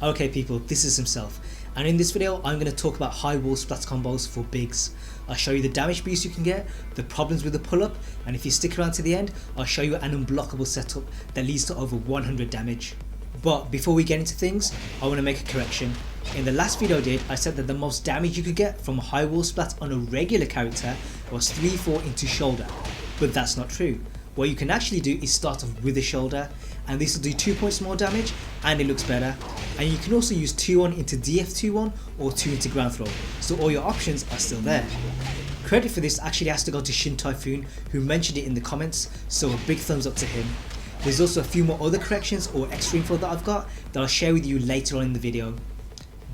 Okay people, this is himself, and in this video I'm going to talk about high wall splat combos for bigs. I'll show you the damage boost you can get, the problems with the pull up, and if you stick around to the end I'll show you an unblockable setup that leads to over 100 damage. But before we get into things, I want to make a correction. In the last video I did, I said that the most damage you could get from a high wall splat on a regular character was 3-4 into shoulder, but that's not true. What you can actually do is start off with the shoulder, and this will do 2 points more damage and it looks better. And you can also use 2-1 into DF2-1 or 2 into ground throw, so all your options are still there. Credit for this actually has to go to Shin Typhoon, who mentioned it in the comments, so a big thumbs up to him. There's also a few more other corrections or extra info that I've got that I'll share with you later on in the video.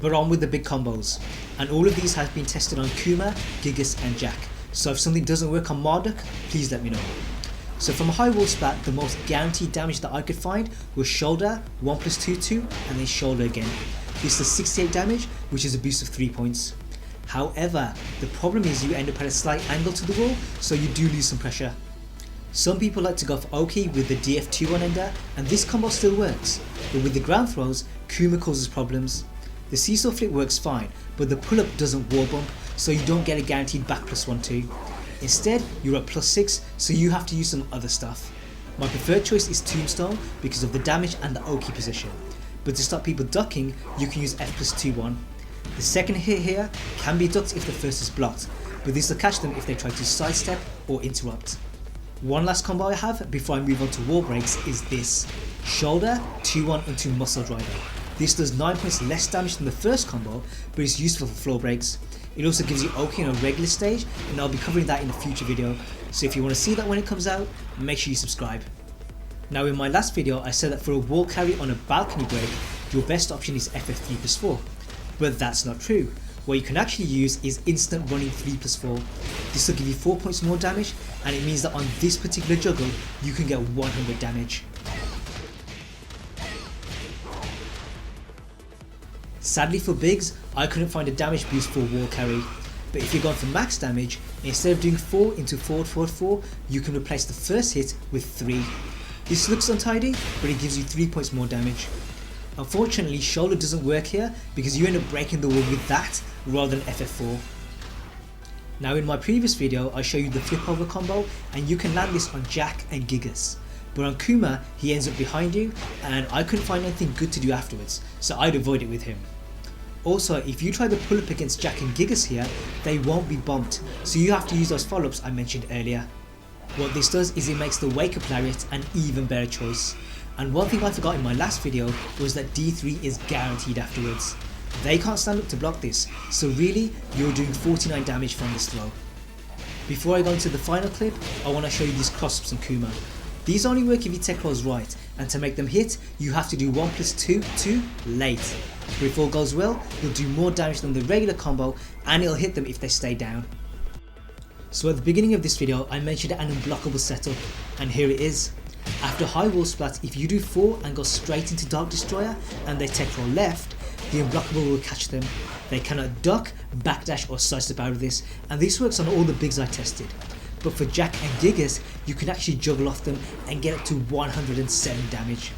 But on with the big combos, and all of these have been tested on Kuma, Gigas and Jack, so if something doesn't work on Marduk, please let me know. So from a high wall splat, the most guaranteed damage that I could find was shoulder, 1+2-2 and then shoulder again. This does 68 damage, which is a boost of 3 points. However, the problem is you end up at a slight angle to the wall, so you do lose some pressure. Some people like to go for Oki with the DF2-1 ender, and this combo still works, but with the ground throws, Kuma causes problems. The seesaw flip works fine, but the pull up doesn't wall bump, so you don't get a guaranteed back +1-2. Instead, you're at +6, so you have to use some other stuff. My preferred choice is Tombstone because of the damage and the Oki position, but to stop people ducking, you can use F+2-1. The second hit here can be ducked if the first is blocked, but this will catch them if they try to sidestep or interrupt. One last combo I have before I move on to wall breaks is this: shoulder 2-1 into muscle driver. This does 9 points less damage than the first combo, but it's useful for floor breaks. It also gives you Oki on a regular stage, and I'll be covering that in a future video, so if you want to see that when it comes out, make sure you subscribe. Now in my last video I said that for a wall carry on a balcony break, your best option is FF3+4, but that's not true. What you can actually use is instant running 3+4. This will give you 4 points more damage, and it means that on this particular juggle you can get 100 damage. Sadly for bigs, I couldn't find a damage boost for wall carry, but if you're going for max damage, instead of doing 4 into forward 4, you can replace the first hit with 3. This looks untidy, but it gives you 3 points more damage. Unfortunately, shoulder doesn't work here because you end up breaking the wall with that rather than FF4. Now in my previous video I showed you the flip over combo, and you can land this on Jack and Gigas. But on Kuma, he ends up behind you, and I couldn't find anything good to do afterwards, so I'd avoid it with him. Also, if you try the pull up against Jack and Gigas here, they won't be bumped, so you have to use those follow ups I mentioned earlier. What this does is it makes the wake up lariat an even better choice. And one thing I forgot in my last video was that D3 is guaranteed afterwards. They can't stand up to block this, so really you're doing 49 damage from this throw. Before I go into the final clip, I want to show you these cross-ups on Kuma. These only work if your tech rolls right, and to make them hit you have to do 1+2-2 late. But if all goes well, you'll do more damage than the regular combo, and it'll hit them if they stay down. So at the beginning of this video I mentioned an unblockable setup, and here it is. After high wall splat, if you do 4 and go straight into Dark Destroyer and they tech roll left, the unblockable will catch them. They cannot duck, backdash or sidestep out of this, and this works on all the bigs I tested. But for Jack and Gigas, you can actually juggle off them and get up to 107 damage.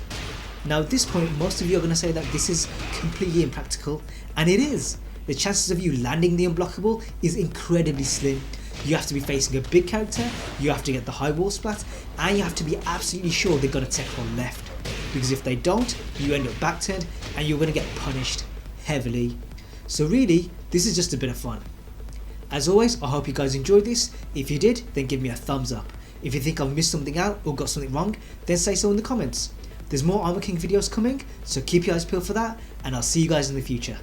Now at this point most of you are going to say that this is completely impractical, and it is. The chances of you landing the unblockable is incredibly slim. You have to be facing a big character, you have to get the high wall splat, and you have to be absolutely sure they've got a tech roll left. Because if they don't, you end up backturned and you're going to get punished heavily. So really, this is just a bit of fun. As always, I hope you guys enjoyed this. If you did, then give me a thumbs up. If you think I've missed something out or got something wrong, then say so in the comments. There's more Armor King videos coming, so keep your eyes peeled for that, and I'll see you guys in the future.